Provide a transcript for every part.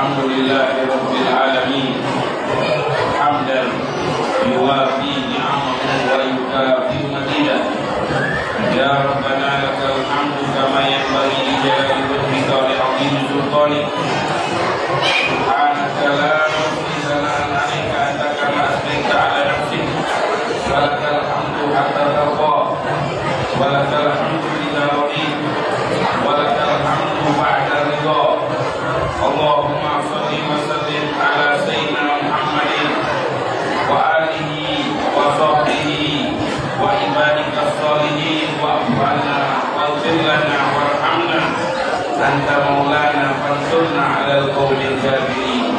Alhamdulillahi Rabbil Alamin hamdan yuwafi ni'amahu wa yukafi mazidah. Ya Rabbana lakal hamdu kama yanbaghi li jalali wajhika wa li 'azimi sultanik. Subhanaka la nuhsi sana'an 'alaika anta kama asnaita 'ala nafsik. Wa lakal hamdu hatta tarda wa lakal hamdu idza radit wa lakal hamdu ba'da ridha. Allahumma shalli wa sallim ala sayyidina Muhammadin wa alihi wa sahbihi wa ibadika sholihin wa afwana wa ighfir lana warhamna anta maulana fansurna ala al-qawmil kafirin.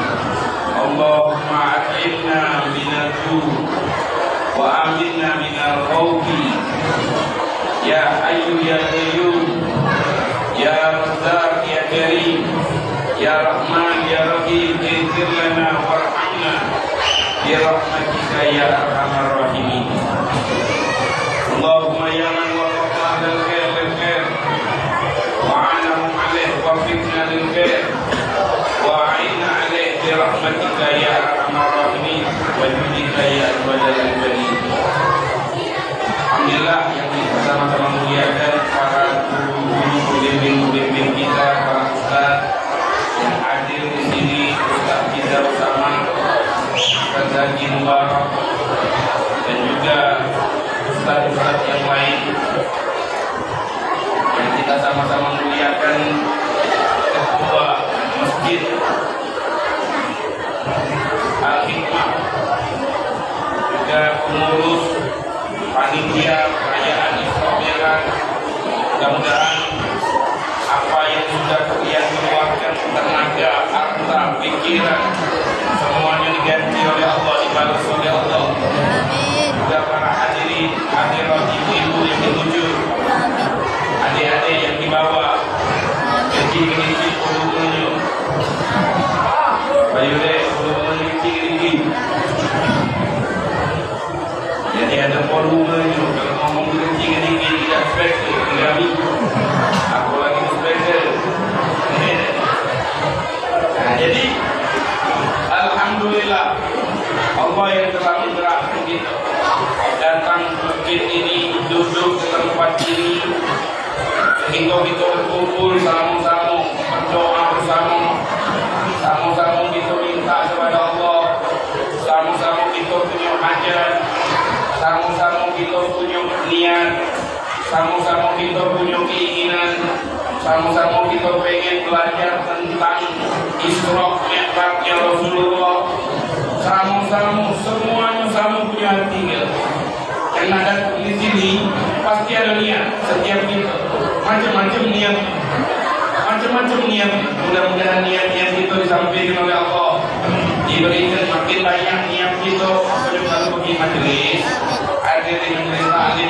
Allahumma at'imna minal ju' wa aminna minal khawfi ya hayyu ya qayyum ya razzaq ya karim ya rahman ya rahim ighfir lana warhamna bi rahmatika ya arhamar rahimin. Allahumma ya man wafaqa ahlal khair lil khair wa 'anahum 'alayhi wafiqna lil khair wa 'inna 'alayhi bi rahmatika ya arhamar rahimin wa judika ya al-badal al-badil. Alhamdulillah yang bersama-sama muliakan para guru-guru pembimbing kita, para ustaz yang hadir di sini, ustaz kita bersama Ustaz Haji Mubarak dan juga ustaz-ustaz yang lain yang kita sama-sama muliakan, ketua Masjid Al-Hikmah, juga pengurus panitia perayaan Isra Mi'raj. Mudah-mudahan apa yang sudah kalian keluarkan tenaga, harta, pikiran semuanya diganti oleh Allah, dibalas oleh Allah. Juga para hadirin, hadirat, ibu-ibu yang ditunjuk, adik-adik yang dibawa, kecil-kecil puluh-puluh, bayude puluh-puluh kecil-kecil. Jadi ada volumenya, kalau ngomong kecil-kecil tidak spekul, tidak minggu. Aku lagi spekul. Nah, jadi alhamdulillah Allah yang telah menyerahkan kita datang ke masjid ini, duduk di tempat ini, sehingga kita berkumpul sama-sama, berdoa bersama, sama-sama kita minta kepada Allah, sama-sama kita punya hajat, sama-sama kita punya niat, sama-sama kita punya keinginan, sama-sama kita pengen belajar tentang Isra Mi'rajnya Rasulullah. Sama-sama semuanya sama punya hati. Yang ada di sini pasti ada niat setiap kita, macam-macam niat, macam-macam niat. Mudah-mudahan niat-niat itu disampaikan oleh Allah, diberikan makin banyak niat kita. Kalau pergi majelis, ada di majelis taklim,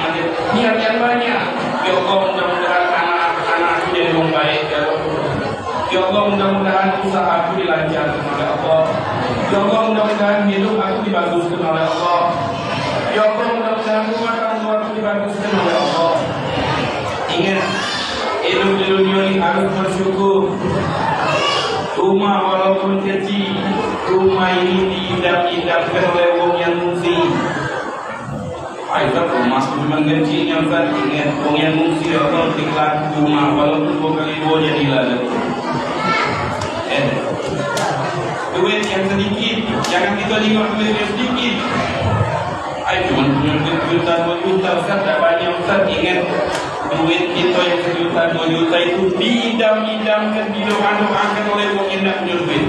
niat yang banyak. Ya Allah, mudah-mudahan anak-anakku jadi orang baik. Ya Allah, mudah-mudahan usahaku dilancarkan oleh Allah. Ya Allah, mudah-mudahan hidup aku dibaguskan oleh Allah. Ya Allah, mudah-mudahan rumah tanggaku dibaguskan oleh Allah. Ingat, hidup di dunia ini harus bersyukur. Rumah walaupun kecil, rumah ini diidam-idamkan oleh orang yang mungsi. Ayolah, rumah memang kecilnya, Ustaz. Ingat, orang yang mungsi Allah diklat rumah walaupun 2 kali 2 jadilah. Duit yang sedikit, jangan kita lihat duit yang sedikit. Ayo cuma punya juta 2 juta, Ustaz, tak banyak, Ustaz. Ingat, duit kita yang 1 juta 2 juta itu diidam-idamkan, didoakan oleh orang yang tidak punya duit.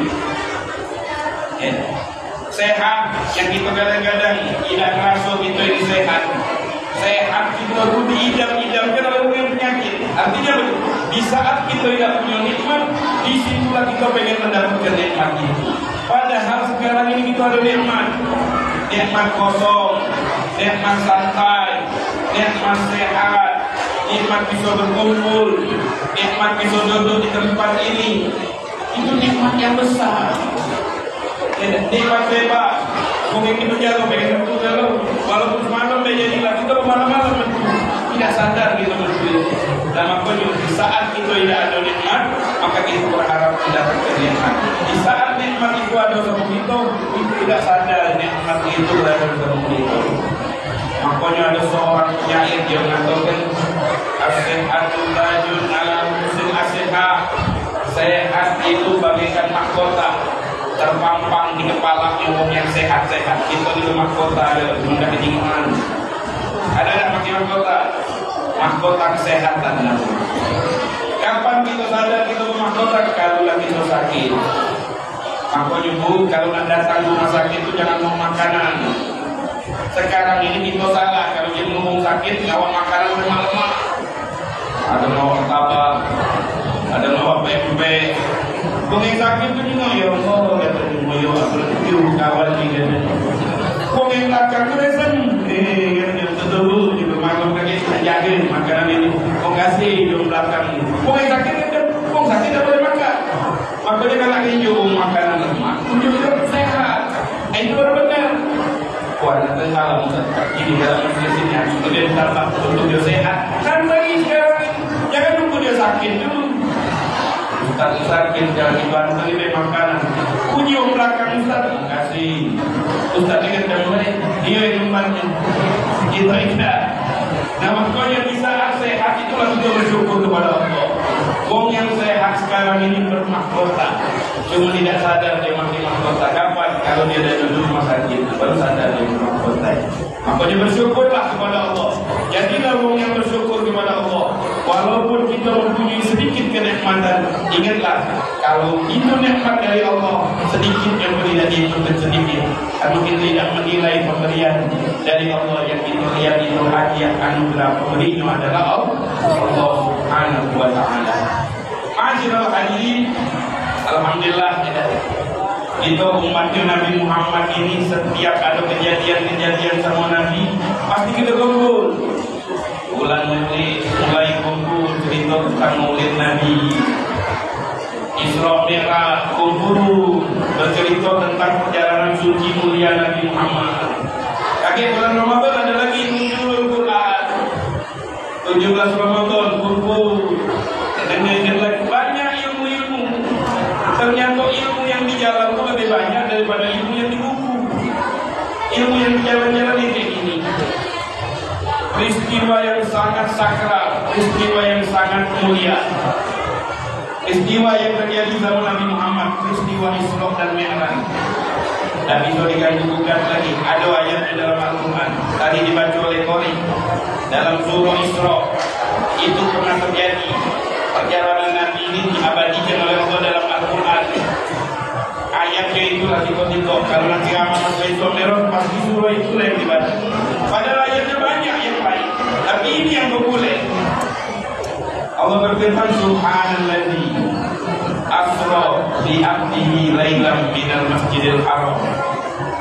Sehat yang kita kadang-kadang tidak merasa kita ini sehat. Sehat kita itu diidam-idamkan oleh orang yang penyakit. Artinya di saat kita tidak punya nikmat, disitulah kita pengen mendapatkan nikmat itu. Padahal sekarang ini kita ada nikmat, nikmat kosong, nikmat santai, nikmat sehat, nikmat bisa berkumpul, nikmat bisa duduk di tempat ini. Itu nikmat yang besar. Nikmat bebas, mungkin kita jatuh, pengen tentu kalau walaupun semalam jadilah kita malam-malam tidak sadar kita bersyukur. Dan makanya di saat kita tidak ada nikmat, maka kita berharap mendapatkan nikmat. Di saat Itu tidak sadar nikmat itu berada dalam kita. Makanya ada seorang penyair yang mengatakan as-sihhatul tajun ala musim as-sihah. Sehat itu bagaikan mahkota terpampang di kepala orang yang sehat-sehat. Kita di mahkota ada benda kejiwaan. Ada tak pakai mahkota? Mahkota kesehatan. Kapan kita sadar kita bermahkota? Kalau lagi kita sakit. Makanya bu, kalau nak datang rumah sakit itu jangan mau makanan. Sekarang ini kita salah. Kalau dia ngomong sakit, ngawal makanan lemah-lemah. Ada ngawal tabak, ada ngawal pempek. Kongeng sakit itu juga ya Allah, kata dia, ya aku lebih kawal juga. Kongeng lakar itu resen, katanya betul juga maklum kaki jaga makanan ini. Kong kasih di belakang. Kongeng sakit itu, kong sakit tak boleh makan. Makanya kalau hijau makanan lemah, juga sehat. Itu benar. Kuat tengah ini dalam mesin yang kemudian datang untuk dia sehat. Kan lagi sekarang jangan tunggu dia sakit dulu. Ustaz sakit jangan dibantu lebih makanan. Puji orang belakang Ustaz, kasih. Ustaz dengan kami dia yang membantu. Kita ikhlas. Nah makanya di saat sehat itulah kita bersyukur kepada Allah. Wong yang sehat sekarang ini bermahkota, cuma tidak sadar dia mati mahkota. Kapan? Kalau dia ada duduk rumah sakit, baru sadar dia bermahkota. Makanya bersyukurlah kepada Allah. Jadilah wong yang bersyukur kepada Allah. Walaupun kita mempunyai sedikit kenikmatan, ingatlah kalau itu nikmat dari Allah, sedikit yang tidak dihitung sedikit. Kalau kita tidak menilai pemberian dari Allah yang kita lihat itu hadiah anugerah pemberinya adalah Allah Subhanahu wa Ta'ala. Ma'asyiral hadirin, alhamdulillah itu umatnya Nabi Muhammad ini setiap ada kejadian-kejadian sama Nabi pasti kita kumpul. Mulai kumpul cerita tentang Maulid Nabi, Isra Mi'raj, kumpul bercerita tentang perjalanan suci mulia Nabi Muhammad. Kakek bulan Ramadan ada lagi nuzulul Quran. 17 Ramadan kumpul dengan lagi banyak ilmu-ilmu. Ternyata ilmu yang di jalan itu lebih banyak daripada ilmu yang di buku. Ilmu yang di jalan-jalan ini peristiwa yang sangat sakral, peristiwa yang sangat mulia, peristiwa yang terjadi zaman Nabi Muhammad, peristiwa Isra dan Mi'raj. Dan itu dikandungkan lagi. Ada ayat di dalam Al-Quran tadi dibaca oleh Qori dalam surah Isra. Itu pernah terjadi. Perjalanan Nabi ini diabadikan oleh Allah dalam Al-Quran. Ayatnya itu lagi kontiko. Kalau nanti amal masa Isra Mi'raj pasti surah itu yang dibaca. Padahal ayatnya banyak yang baik, tapi ini yang boleh. Allah berfirman, Subhanalladzi asra bi 'abdihi lailan minal masjidil haram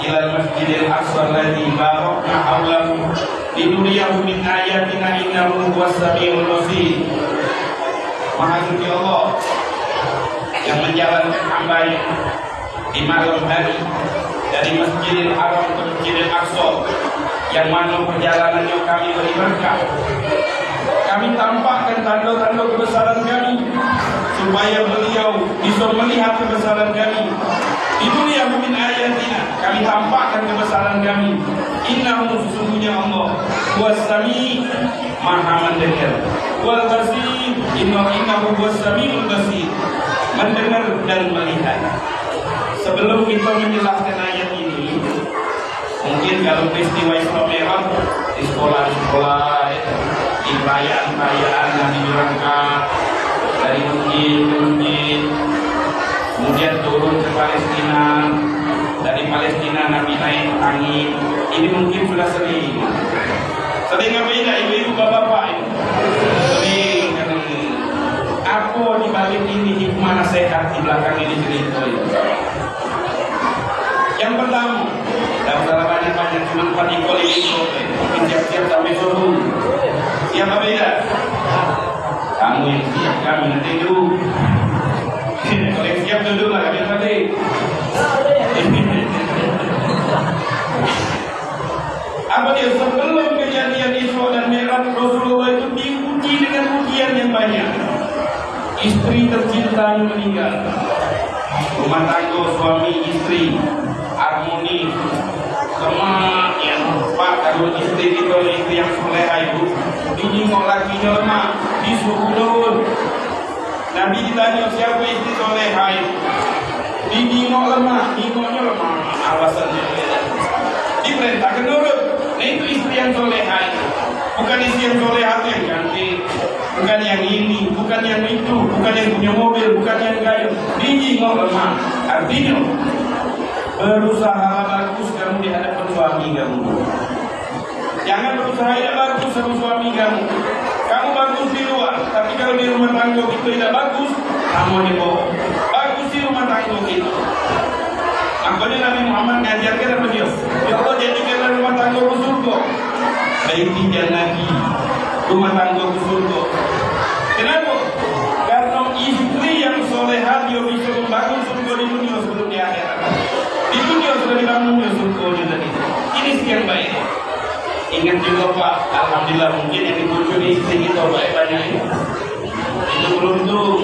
ilal masjidil aqsa alladzi barakna hawlahu linuriyahu min ayatina innahu huwas samiul basir. Maha suci Allah yang menjalankan hambanya di malam hari dari Masjidil Haram ke Masjidil Aqsa, yang mana perjalanannya kami beri berkah. Kami tampakkan tanda-tanda kebesaran kami supaya beliau bisa melihat kebesaran kami. Di dunia min ayatina, kami tampakkan kebesaran kami. Innahu sesungguhnya Allah was-sami, maha mendengar, wal basir, innahu was-samiul basir, mendengar dan melihat. Sebelum kita menjelaskan ayat ini, mungkin kalau peristiwa Isra Mi'raj di sekolah-sekolah, di perayaan-perayaan Nabi berangkat dari masjid ke masjid, kemudian turun ke Palestina, dari Palestina Nabi naik angin, ini mungkin sudah sering. Sering apa tidak ibu-ibu bapak-bapak? Sering kan? Apa di balik ini hikmah nasihat di belakang ini cerita? Yang pertama, tidak usah banyak-banyak, cuma 4 ikut itu, siap-siap sampai suruh. Siapa beda? Kamu yang siap, kami nanti dulu. Kalau yang siap duduk lah, kami tadi. Apa dia? Sebelum kejadian Isra dan Mi'raj, Rasulullah itu diuji dengan ujian yang banyak. Istri tercintanya meninggal, rumah tangga suami istri harmoni. Sama yang Pak, kalau istri kita istri yang soleha itu, ini mau lakinya lemah, disuruh nurut. Nabi ditanya siapa istri soleha itu, ini mau lemah, imonya lemah, alasannya diperintahkan nurut. Nah itu istri yang soleha itu, bukan istri yang soleha itu yang cantik, bukan yang ini, bukan yang itu, bukan yang punya mobil, bukan yang kaya. Ini mau lemah, artinya berusaha bagus kamu di hadapan suami kamu. Jangan berusaha tidak bagus sama suami kamu. Kamu bagus di luar, tapi kalau di rumah tangga itu tidak bagus, kamu dibawa. Bagus di rumah tangga itu. Makanya Nabi Muhammad mengajarkan apa dia? Ya Allah, jadikanlah rumah tangga ku surga. Baiti jannati, rumah tangga ku surga. Kenapa? Karena istri yang soleha dia bisa membangun surga di dunia sebelum di akhirat. Di dunia sudah dibangun dia surga tadi. Ini istri yang baik. Ingat juga Pak, alhamdulillah mungkin yang dibujuk di istri kita banyak ini. Itu beruntung.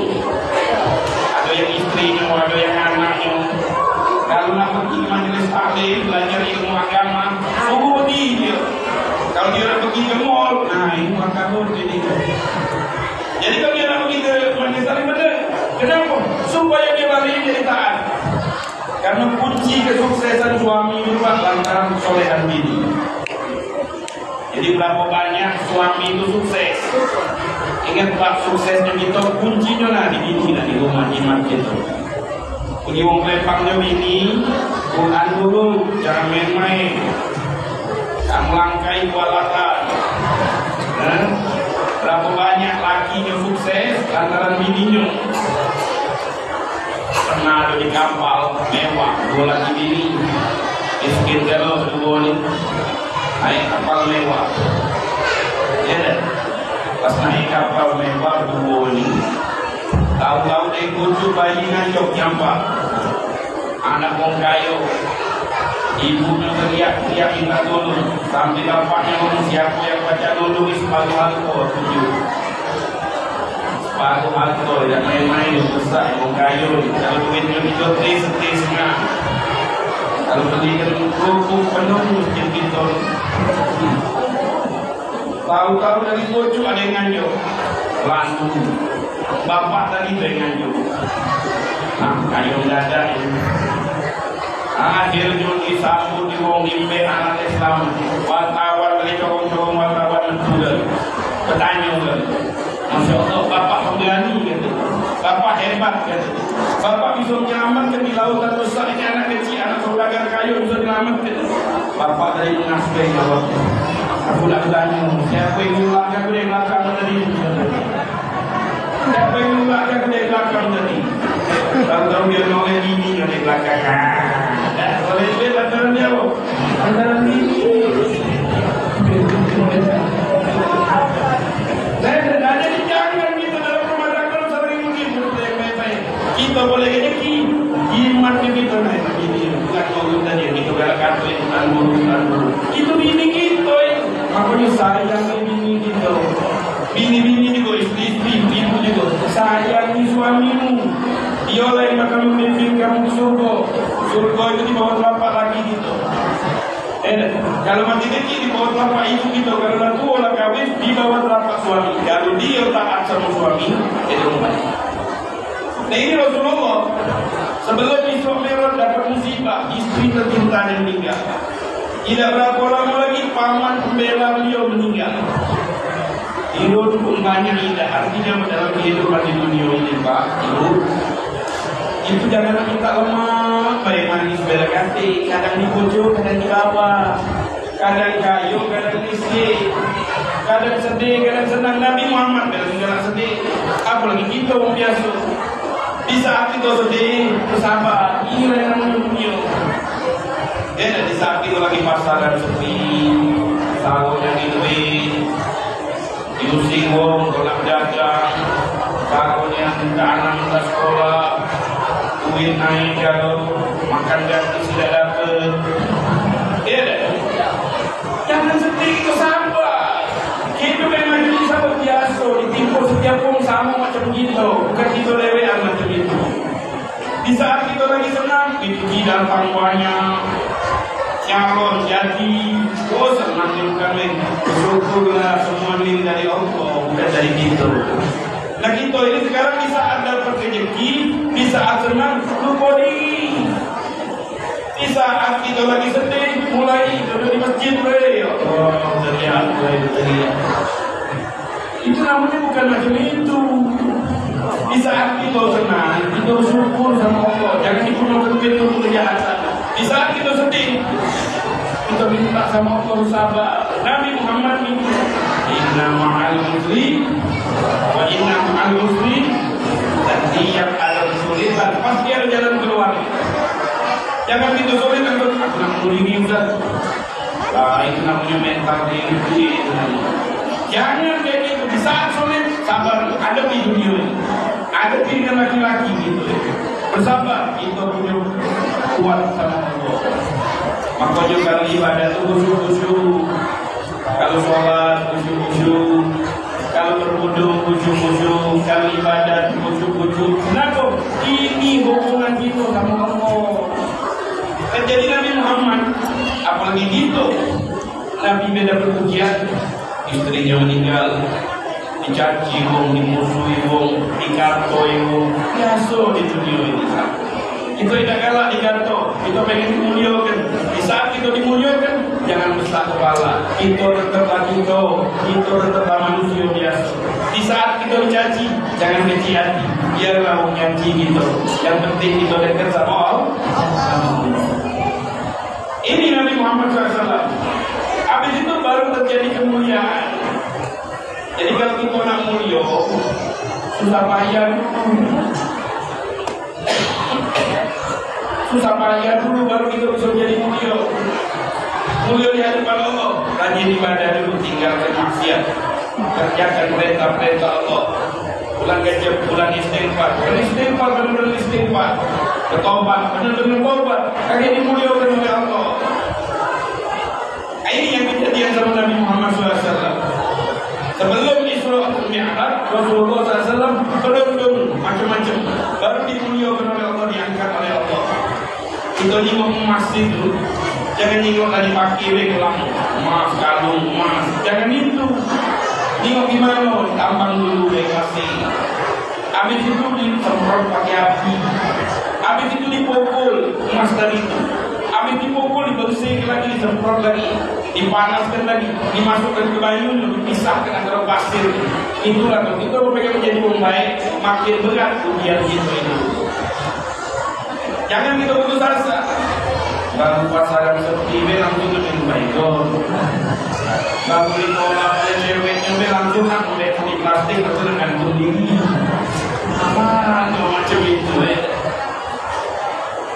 Ada yang istrinya, ada yang anaknya. Kalau nak pergi ke majelis taklim, belajar ilmu agama, suruh dia. Kalau dia nak pergi ke mall, nah ilmu agama jadi. Jadi kalau dia nak pergi ke majelis taklim, benar. Kenapa? Supaya dia balik jadi taat. Karena kunci kesuksesan suami itu lantaran solehan bini. Jadi berapa banyak suami itu sukses? Ingat Pak, suksesnya kita kuncinya lah di bini, di rumah iman kita. Pergi wong lempangnya bini, Quran dulu, jangan main-main. Kamu langkai kualatan. Berapa banyak lakinya sukses lantaran bininya. Pernah ada di kapal mewah, dua laki bini, miskin terus dua ini, naik kapal mewah, ya deh. Pas naik kapal mewah dua ini, tahu-tahu dia kucu bayi ngajok nyampak, anak wong kayo, ibunya teriak-teriak minta tolong, sampai bapaknya ngomong siapa yang baca tolong sepatu alkohol tujuh. Sepatu alkohol yang main-main besar wong kayo, kalau duitnya dijotre setengah, kalau belikan kerupuk penuh mungkin kita. Tahu-tahu dari bocor ada yang nganjuk, langsung bapak tadi ada yang nganjuk. Nah, kayu nggak ada. Akhirnya disambut di wong imbe anak Islam, wartawan dari corong-corong wartawan juga bertanya juga. Masya Allah, bapak pemberani gitu. Bapak hebat gitu. Bapak bisa menyelamatkan di lautan besar ini anak kecil, anak saudagar kayu bisa menyelamatkan. Bapak dari mengasih jawab. Aku nak bertanya, siapa yang mengelakkan aku dari belakang tadi? Siapa yang mengelakkan aku dari belakang tadi? Tahu-tahu dia noleh ini dari belakang. Oleh itu lantaran dia, lantaran ini. Jadi jangan kita dalam rumah tangga sering mungkin baik-baik. Kita boleh rezeki, iman kita naik begini. Bukan ngomong tadi kita belakang itu anu. Itu bini kita. Makanya sayang bini kita. Bini juga istri, ibu juga. Sayangi suamimu. Dia yang bakal memimpin kamu ke surga. Surga itu di bawah telapak lagi gitu. Kalau mati kecil di bawah telapak ibu gitu. Kalau dah tua lah kawin di bawah telapak suami. Kalau dia taat sama suami, itu rumah. Nah ini Rasulullah sebelum Isra Mi'raj dapat musibah, istri tercintanya meninggal. Tidak berapa lama lagi paman pembela beliau meninggal. Hidup pun banyak indah. Artinya dalam kehidupan di dunia ini Pak, itu jangan minta lemah, baik manis bela ganti, kadang di pojok, kadang di bawah, kadang kayu, kadang miskin, kadang sedih, kadang senang. Nabi Muhammad dalam segala sedih, apalagi kita orang biasa. Di saat kita sedih, bersabar, inilah yang namanya dunia. Di saat kita lagi pasaran sepi, salonnya diduit, diusing wong, tolak dagang, salonnya minta anak minta sekolah, duit naik jauh, makan gratis tidak dapat. Jangan sedih, itu sabar. Hidup memang jadi sabar biasa. Ditimpa setiap orang sama macam gitu. Bukan kita lewean macam itu. Di saat kita lagi senang, itu datang banyak calon jadi, oh senang juga men, syukurlah semua ini dari Allah, bukan dari kita. Nah kita ini sekarang di saat dapat rezeki, di saat senang, lupa diri. Di saat kita lagi sedih, mulai duduk di masjid, ya Allah, terlihat mulai terlihat. Itu namanya bukan macam itu. Di saat kita senang, kita bersyukur sama Allah. Jangan digunakan untuk kejahatan. Di saat kita sedih, kita minta sama Allah sabar. Nabi Muhammad ini, inna ma'al muslim wa inna ma'al muslim, dan tiap ada kesulitan pasti ada jalan keluar. Jangan kita sulit untuk aku nak ini Ustaz. Itu namanya mental diri. Jangan kayak gitu. Di saat sulit sabar, ada di dunia ini. Ada dengan laki-laki gitu. Bersabar, kita punya kuat sama Allah. Makanya kalau ibadah itu khusyuk-khusyuk. Kalau sholat khusyuk-khusyuk. Kalau berwudu khusyuk-khusyuk. Kalau ibadah khusyuk-khusyuk. Kenapa? Ini hubungan kita sama Allah. Jadi Nabi Muhammad, apalagi gitu, Nabi beda perpujian, istrinya meninggal, dicaci wong, dimusuhi wong, dikatoi wong, biasa di dunia ini. Kita tidak kalah dikato, kita pengen dimuliakan. Di saat kita dimuliakan, jangan besar kepala. Kita tetaplah kita tetaplah manusia biasa. Di saat kita dicaci, jangan kecil hati. Biarlah wong nyaci gitu. Yang penting kita dekat sama Allah. Ini Nabi Muhammad SAW. Habis itu baru terjadi kemuliaan. Jadi kalau kita nak mulia, susah payah dulu. Susah payah dulu baru kita bisa jadi mulia. Mulia di hadapan Allah. Rajin ibadah dulu, tinggalkan maksiat. Kerjakan perintah-perintah Allah. Bulan gajah, bulan istighfar. Bulan istighfar, benar-benar istighfar. Bertobat, benar-benar tobat. Akhirnya dimuliakan oleh Allah. Ini yang kejadian sama Nabi Muhammad SAW. Sebelum Isra dan Mi'raj, Rasulullah SAW belum macam-macam. Baru dimuliakan oleh Allah, diangkat oleh Allah. Kita nyingok emas itu, jangan nyingok dari pakir kelam emas, kalung emas. Jangan itu. Nyingok gimana? Tambang dulu kasih. Habis itu disemprot pakai api. Habis itu dipukul emas tadi itu. Habis dipukul dibersihkan lagi, disemprot lagi, dipanaskan lagi, dimasukkan ke bayu, dipisahkan antara pasir. Itulah kalau kita berpikir menjadi orang baik, makin berat ujian kita itu. Jangan kita putus asa. Baru pasaran sepi, langsung lebih baik. Baru ditolak oleh ceweknya, langsung aku di plastik atau dengan diri. Apa macam itu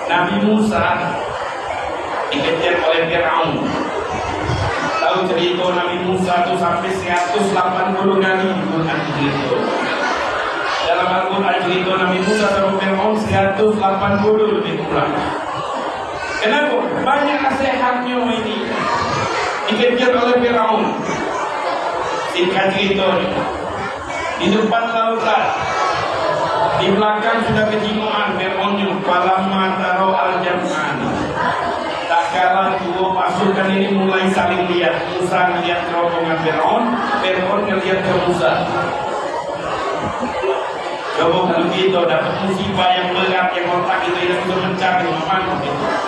Nabi Musa dikejar oleh Firaun. Tahu cerita Nabi Musa itu sampai 180 kali di Quran cerita. Dalam Al-Quran cerita Nabi Musa sama Firaun 180 lebih kurang. Kenapa? Banyak nasihatnya ini. Dikejar oleh Firaun. Singkat cerita di depan lautan, di belakang sudah kejimaan Fir'aunnya. Falamma taro al-jam'an, tak kala dua pasukan ini mulai saling lihat. Musa melihat rombongan Fir'aun, Fir'aun melihat ke Musa. Coba kalau kita dapat musibah yang berat, yang otak kita tidak bisa mencari mana,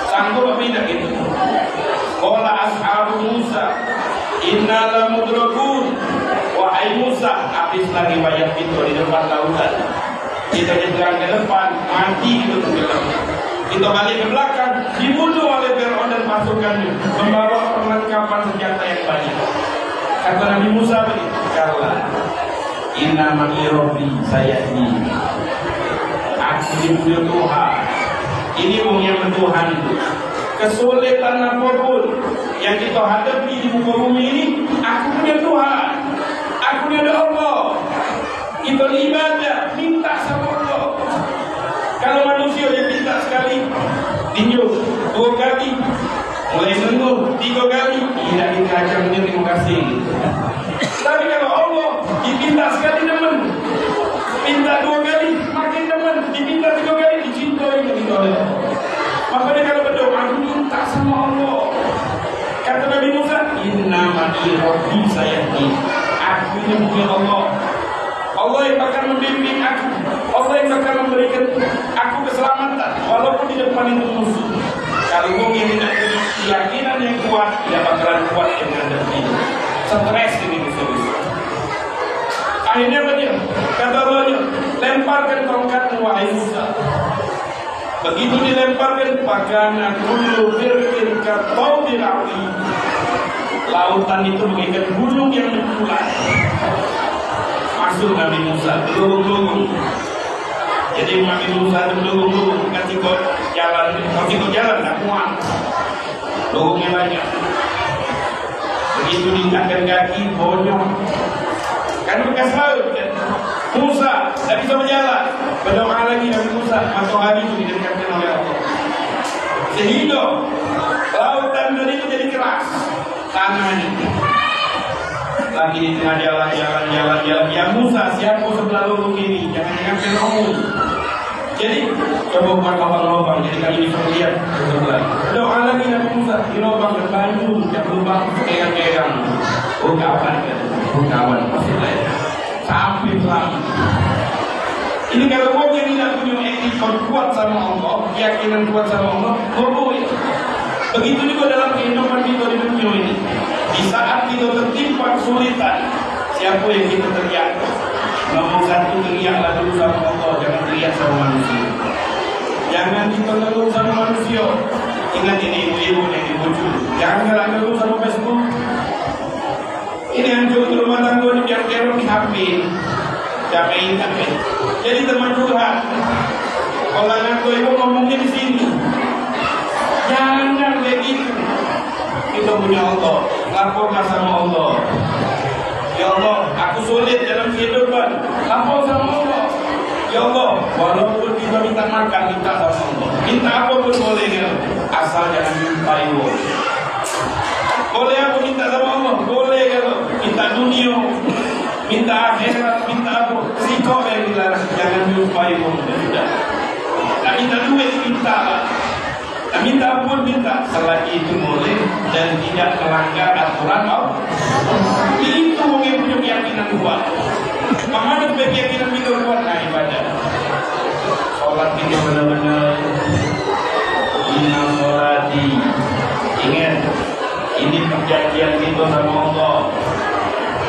sanggup apa tidak gitu? Qala ashabu Musa, inna lamudrakun. Wahai Musa, habis lagi bayar itu di depan lautan. Kita nyebrang ke depan, mati gitu tenggelam. Kita balik ke belakang, dibunuh oleh Fir'aun dan pasukannya, membawa perlengkapan senjata yang banyak. Kata Nabi Musa begitu, kala inna ma'i rabbi sayahdi. Aku dipunya Tuhan. Ini orang yang bertuhan itu. Kesulitan apapun yang kita hadapi di muka bumi ini, aku punya Tuhan. Aku punya Allah. Kita ibadah, minta sama Allah. Kalau manusia yang minta sekali, tinjau 2 kali, mulai sentuh 3 kali, tidak dikacang dia terima kasih. Tapi kalau Allah diminta sekali teman, minta 2 kali, makin teman, diminta 3 kali, dicintai. ini. Aku ini punya Allah. Allah yang akan membimbing aku. Allah yang akan memberikan aku keselamatan walaupun di depan itu musuh. Kalau mungkin tidak punya keyakinan yang kuat, tidak bakalan kuat yang menghadapi stres ini bisa-bisa. Akhirnya dia kata Allah, lemparkan tongkatmu wahai Musa. Begitu dilemparkan, pakana kullu firqin katawdil azim. Lautan itu bagaikan gunung yang menculat. Masuk Nabi Musa, gelulung-gelulung. Jadi Nabi Musa gelulung-gelulung, ketika jalan tak muat. Lurungnya banyak. Begitu diangkat kaki, bonyok. Kan bekas laut kan. Musa tak bisa berjalan. Berdoa lagi Nabi Musa, matahari itu didekatkan oleh Allah. Sehingga lautan tadi itu jadi keras. Tanahnya. Lagi di tengah jalan. Ya Musa, siapa sebelah lubang ini? Jangan Firaun. Jadi coba buat lubang-lubang. Jadi kami bisa lihat sebelah. Doa lagi Nabi Musa di lubang berbanyu, yang lubang pegang-pegang. Oh kawan, maksudnya sampai selamat. Ini kalau orang yang tidak punya etikot kuat sama Allah, keyakinan kuat sama Allah, boleh. Begitu juga dalam kehidupan kita di dunia ini. Di saat kita tertimpa kesulitan, siapa yang kita teriak? Nomor satu teriaklah dulu sama Allah, jangan teriak sama manusia. Jangan kita ngeluh sama manusia. Ingat ini ibu-ibu yang dibujuk. Jangan ngeluh sama Facebook. Ini hancur rumah tangga ini biar kerok di HP. Jamain. Jadi teman curhat. Kalau ngaku ibu ngomongnya di sini. Jangan begitu. Kita punya Allah. Laporkan sama Allah. Ya Allah, aku sulit dalam kehidupan. Lapor sama Allah. Ya Allah, walaupun kita minta makan, minta sama Allah. Minta apa pun boleh ya. Asal jangan jumpai Allah. Boleh aku minta sama Allah? Boleh kalau minta dunia, minta akhirat, minta apa? Sikap yang dilarang, jangan jumpai Allah. Sudah. Tak minta duit, minta lah. Tak minta pun minta. Selagi itu boleh dan tidak melanggar aturan Allah. Itu yang punya keyakinan kuat. Mana keyakinan kita kuat? Nah ibadah. Sholat kita benar-benar. Inna sholati. Ingat. Ini perjanjian kita sama Allah.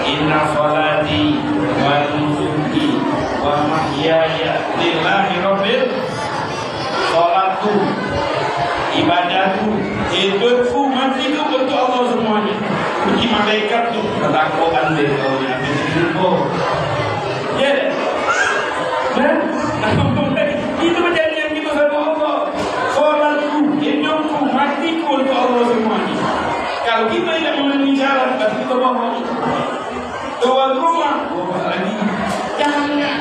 Inna sholati wa nusuki wa mahyaya lillahi rabbil. Sholatku, ibadahku, hidupku, matiku untuk Allah semuanya. Puji malaikat tu ketakutan deh kalau yang itu. Ya, dan itu perjanjian kita sama Allah. Sholatku, hidupku, matiku untuk Allah semuanya. Kalau kita tidak memenuhi syarat, berarti kita bohong. Tuan rumah, bohong lagi. Jangan.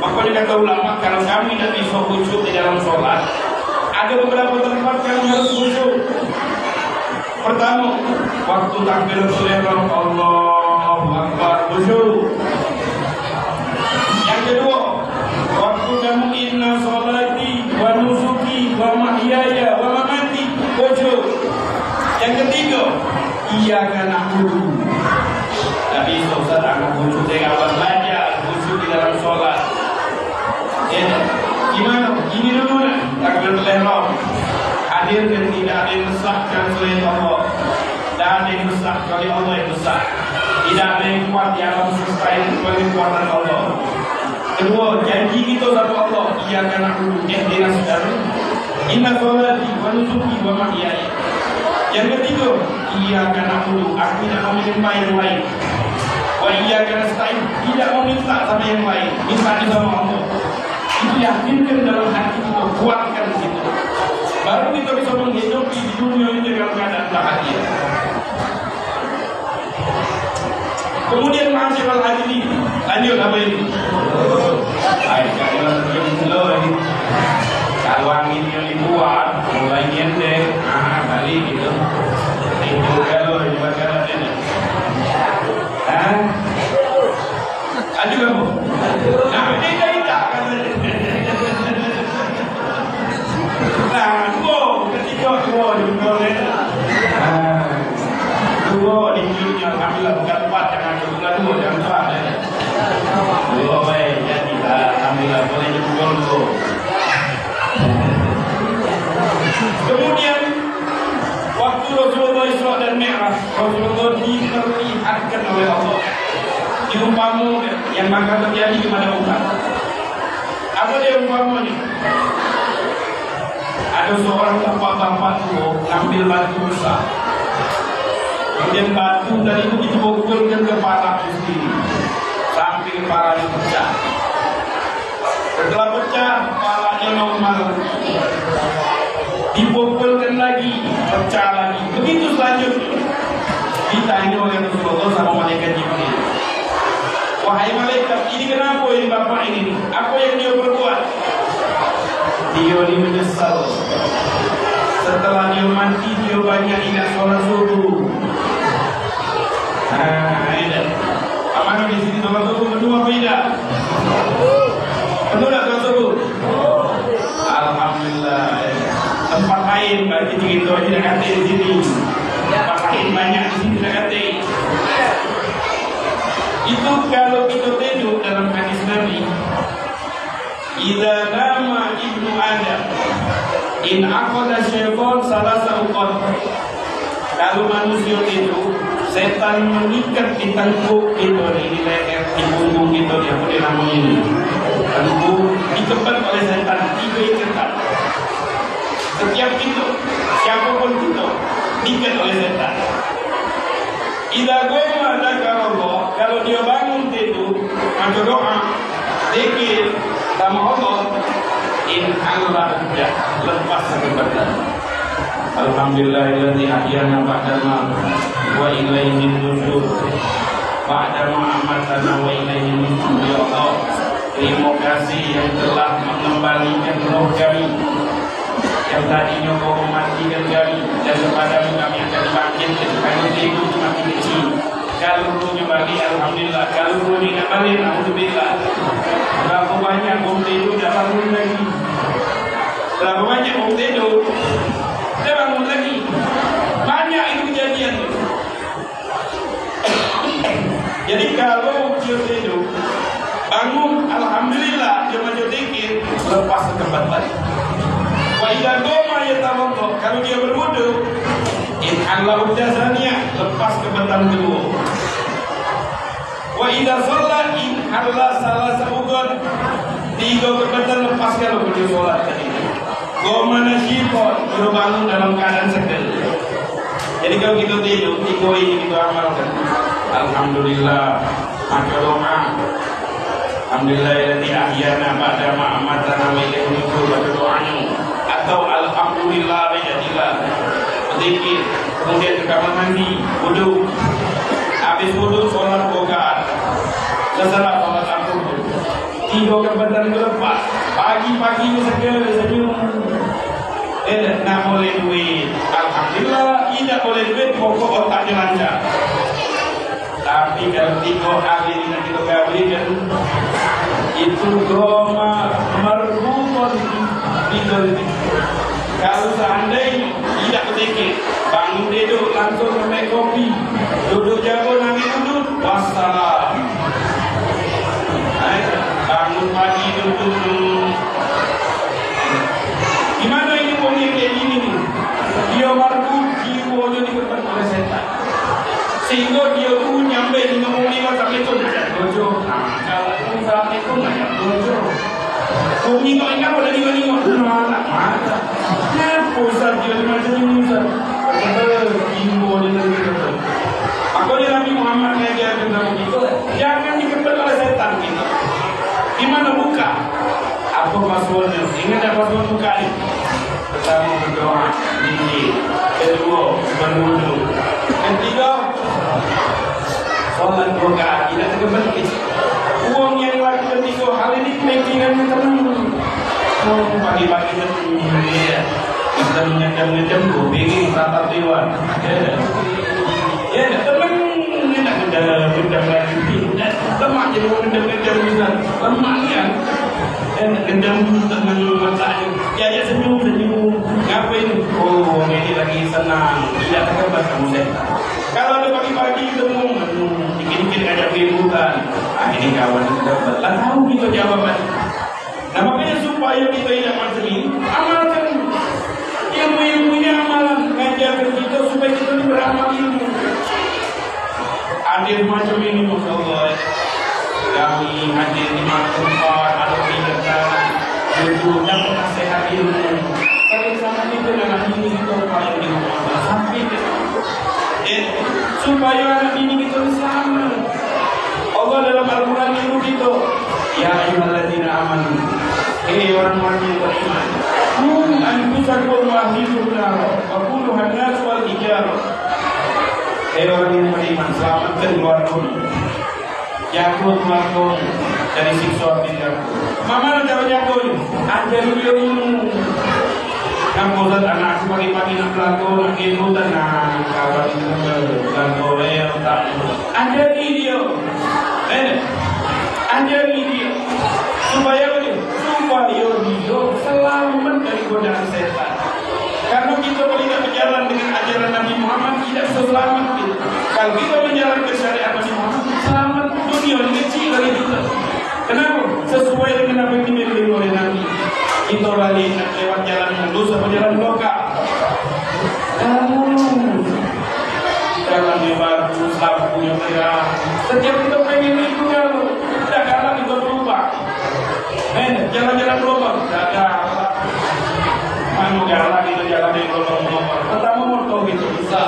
Makanya kata ulama, kalau kami tidak bisa khusyuk di dalam sholat, ada beberapa tempat yang harus khusyuk. Pertama, waktu takbiratul ihram, Allahu Akbar, khusyuk. Yang kedua, waktu kamu inna sholati wa nusuki wa mahyaya wa mamati, khusyuk. Yang ketiga, iyyaka na'budu. Tapi Ustaz akan khusyuk dengan awal belajar, khusyuk di dalam sholat. Ya, gimana? Ini dulu lah. Takbiratul ihram. Hadir dan tidak ada yang besarkan selain Allah. Tidak ada yang besar kecuali Allah yang besar. Tidak ada yang kuat di alam semesta ini kecuali kekuatan Allah. Kedua, janji kita sama Allah. Iyyaka na'budu ihdinas siratal mustaqim. Inna sholati wa nusuki wa mahyaya. Yang ketiga, iyyaka na'budu, aku tidak mau menyembah yang lain. Wa iyyaka nasta'in, tidak mau minta sama yang lain. Minta sama Allah. Itu yakinkan dalam hati kita, kuatkan di situ. Baru kita bisa menghidupi di dunia ini dengan keadaan bahagia. Kemudian ma'asyiral hadirin, lanjut apa ini? Baik, kalau angin yang dibuat, mulai nyendek, kali gitu. Itu kalau dibaca ini. Lanjut kamu. Nah, ini tidak kan? Nah, dua di dunia, alhamdulillah bukan 4. Kemudian waktu Rasulullah Isra dan Mi'raj, Rasulullah diperlihatkan oleh Allah diumpamu yang bakal terjadi kepada umat. Apa dia umpamanya? Ada seorang bapak-bapak tua ngambil batu besar, kemudian batu tadi itu dipukulkan ke kepala sendiri sampai kepalanya pecah. Setelah pecah, kepalanya normal, dipukulkan lagi, pecah lagi. Begitu selanjutnya. Ditanya oleh Rasulullah sama malaikat Jibril, wahai malaikat, ini kenapa ini bapak ini? Apa yang dia berbuat? Dia menyesal. Setelah dia mati, dia banyak ingat sholat subuh. Apakah di sini sholat subuh penuh apa tidak? Penuh tak sholat subuh? Alhamdulillah. Tempat lain bagi kita tidak kata di sini. Tempat lain banyak di sini tidak kata. Itu kalau kita tengok dalam hadis Nabi, idza nama ibnu Adam in aqada syaitan salasa uqad. Kalau manusia itu setan mengikat di tengkuk kita di leher, di punggung kita, dia boleh namanya ini. Tengkuk dikepat oleh setan, 3 ikatan. Setiap kita, siapapun kita, diikat oleh setan. Idza qama dzakarallah, kalau dia bangun tidur, maka doa, zikir sama Allah, in Allah dah lepas kepada. Alhamdulillahilladzi ahyana ba'dama wa ilaihi nusyur. Ba'dama amatana wa ilaihi nusyur. Ya Allah, terima kasih yang telah mengembalikan roh kami yang tadinya kau mematikan kami, dan kepadamu kami akan dibangkitkan. Kalau tidur mati kecil, kalau ruhnya balik, alhamdulillah. Kalau ruhnya tidak balik, alhamdulillah. Berapa banyak orang tidur dah bangun lagi? Berapa banyak orang tidur dah bangun lagi? Banyak itu kejadian. Jadi kalau dia tidur bangun, alhamdulillah, dia macam zikir, lepas ke tempat balik. Wa idza qama yatawadda, kalau dia berwudu, in Allah jazania, lepas ke batang kedua. Wa idza shalla in Allah salah sa'udan, 3 kebatan lepas kalau dia solat tadi. Qama nasyiqan, dia bangun dalam keadaan segar. Jadi kalau kita tidur, 3 ini kita amalkan. Alhamdulillah, maka doa. Alhamdulillahilladzi ahyana ba'da ma amatana wa ilaihi nusyur, doanya. Atau alhamdulillah bidillah, zikir, kemudian ke kamar mandi, wudu, habis wudu sholat bokat, setelah sholat asar, 3 kebatan berlepas, pagi-pagi segala senyum, nak boleh duit, alhamdulillah. Tidak boleh duit, pokok otaknya lancar. Tapi kalau 3 hari ini kita kawin, itu goma merbukon tidur. Kalau seandainya tidak berzikir, bangun tidur langsung minum kopi, duduk jago nangis duduk, wassalam. Bangun pagi duduk. Gimana ini punya kayak gini nih? Dia marbut, jiwanya dikepat oleh setan, sehingga dia pun nyampe di ngomong 5 sampai itu ngajak dojo. Kalau itu sampai itu ngajak dojo. Bumi kau ingat pada ningok-ningok mana? Kenapa Ustaz dia macam ini Ustaz? Imbo dia gitu. Aku ni Nabi Muhammad mengajar tentang begitu. Jangan dikepet oleh setan kita. Di mana buka? Apa passwordnya? Ingat ada password buka ni? Pertama berdoa, zikir. Kedua berwudu. Ketiga sholat bokat. Tidak terkebet. Uang yang lagi ketika hal ini pentingan tenang. Pagi-pagi kita menyedam-nyedam bingung tatap dewan. Ya, tenang. Nak gendam lagi. Lemak je orang gendam-gendam bisa. Lemaknya. Gendam tenang matanya. Ya, senyum-senyum. Ngapain? Oh, ini lagi senang. Tidak terkebas kamu setan. Kalau ada pagi-pagi ketemu, dikit-dikit ngajak keributan. Ini kawan kita betul. Tahu kita jawaban. Nah makanya supaya kita tidak macam ini, amalkan ilmu hadir macam ini, Masya Allah. Kami hadir di tempat, ada kegiatan, duduk dan nasihat ilmu. Kalau sama itu dengan ini kita upaya di rumah sampai supaya anak ini kita sama. Allah dalam Al-Quran itu gitu. Ya ayyuhalladzina amanu, orang-orang yang beriman, anfusakum wa ahlikum nar wa qudha an-nas wal hijarah. Orang yang beriman, selamatkan keluargamu, jaga keluargamu dari siksa api neraka. Mama nak jaga ada ilmu. Kamu dan anak pagi-pagi nak pelakon, nak ibu dan nak kawan dan korea tak. Ada video, ada video supaya video selamat dari godaan setan. Karena kita tidak berjalan dengan ajaran Nabi Muhammad tidak bisa selamat. Kalau kita menjalankan syariat Nabi Muhammad, selamat dunia ini kecil dari kita. Kenapa? Sesuai dengan apa yang dimiliki oleh Nabi. Kita balik lewat jalan mulus atau jalan lokal. Jalan yang bagus, lampunya merah. Setiap kita pengen itu kalau tidak kalah kita berubah. Jalan-jalan berubah, tidak ada. Mana jalan kita jalan yang berubah. Pertama motor kita bisa,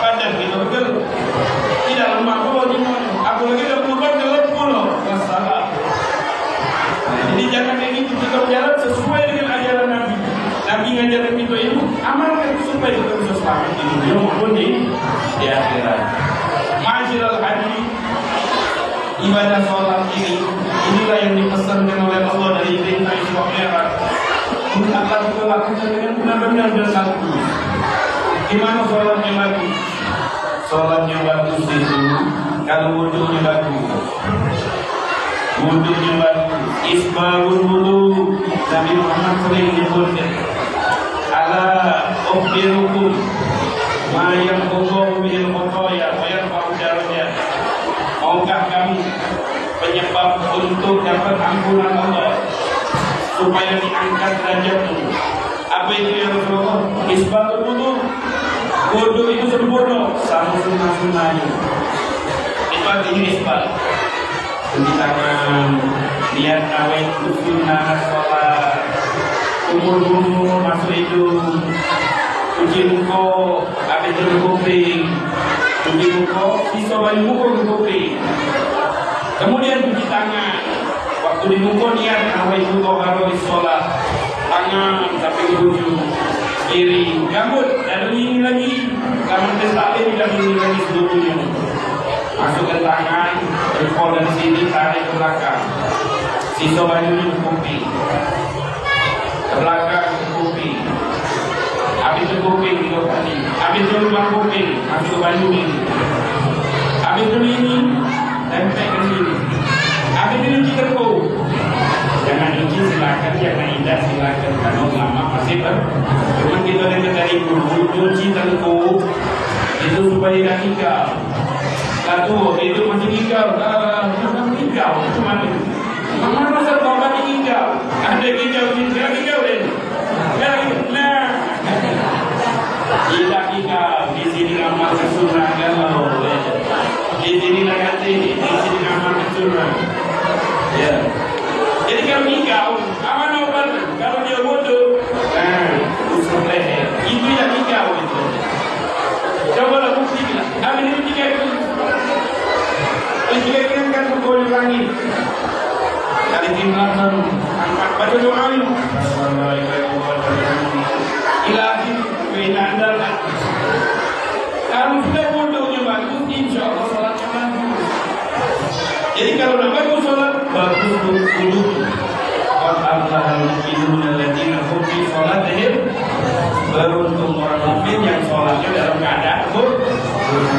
kadang kita betul. Tidak lemah pun di mana. Aku lagi dah berubah jalan pulau, masalah. Jadi jangan kayak gitu, kita berjalan sesuai dengan ajaran Nabi. Nabi ngajarin kita itu amalkan supaya kita bisa selamat di dunia maupun di akhirat. Ma'asyiral hadirin, ibadah sholat inilah yang dipesankan oleh Allah dari perintah Isra Mi'raj. Hendaklah kita lakukan dengan benar-benar bersatu. Gimana sholatnya bagus? Sholatnya bagus itu kalau wudunya bagus. Wudunya bagus, isbahul wudu. Nabi Muhammad sering menyebutkan, ala ukhbirukum ma yanqudhu bil khotoya wa yarfa'u darajat. Maukah kamu penyebab untuk dapat ampunan Allah supaya diangkat derajatmu? Apa itu ya Rasulullah? Isbahul wudu. Wudu itu sempurna sama sunnah-sunnahnya. Itu artinya isbah. Cuci tangan, lihat awet sunnah sholat, kumur-kumur masuk hidung, cuci muka, habis itu kuping, cuci muka, sisa baju muka ke kuping. Kemudian cuci tangan, waktu di muka niat awet itu harus sholat, tangan sampai ke ujung kiri, rambut dan ini lagi, rambut tetapi tidak ini lagi sebelumnya. Masukkan tangan, berpol dari sini, tarik ke belakang. Sisa bajunya ke kuping, ke belakang ke kuping. Habis itu kuping 3 kali. Habis itu lubang kuping, masuk baju ini. Habis itu ini, tempel ke sini. Habis itu cuci kerupuk. Jangan cuci silakan, jangan indah silakan. Karena lama masih cuma kita lihat dari dulu cuci kerupuk itu supaya tidak tinggal. Satu, itu masih hijau, bukan hijau, cuma itu. Mana masa tobat hijau? Ada hijau, hijau deh. Nah, tidak hijau. Di sini amal kesunnah kalau, di sini nanti, di sini amal kesunnah. Ya. Jadi kalau hijau, aman obat. Kalau dia bodoh, usut leher. Itu yang hijau itu. Coba lah bukti bilang. Amin itu tiga itu. Jika kirimkan buku di langit dari timnas angkat baca doa ini ilahi bina andallah. Kalau sudah wudunya bagus, insya Allah salatnya bagus. Jadi kalau nak bagus salat, bagus wudu. Qad aflaha al-mu'minuna alladziina hum fi shalatihim, beruntung orang mukmin yang salatnya dalam keadaan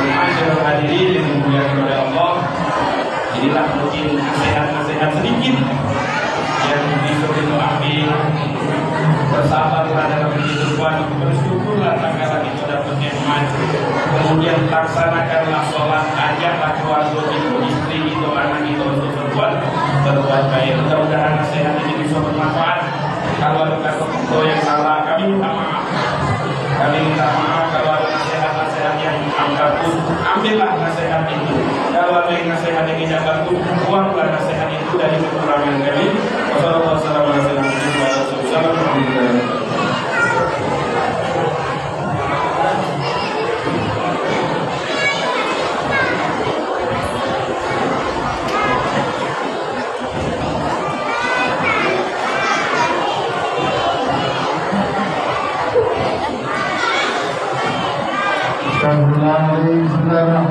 Ma'asyiral hadirin yang dimuliakan oleh Allah. Inilah mungkin nasihat-nasihat sedikit yang bisa kita ambil. Bersabarlah dalam kehidupan, bersyukurlah tatkala kita dapat nikmat. Kemudian laksanakanlah sholat, ajaklah keluarga itu, istri itu, anak itu untuk berbuat baik. Mudah-mudahan nasihat ini bisa bermanfaat. Kalau ada kata-kata yang salah, kami minta maaf. Kami minta maaf kalau ada nasihat-nasihat yang angkat pun, ambillah nasihat itu. Bismillahirrahmanirrahim.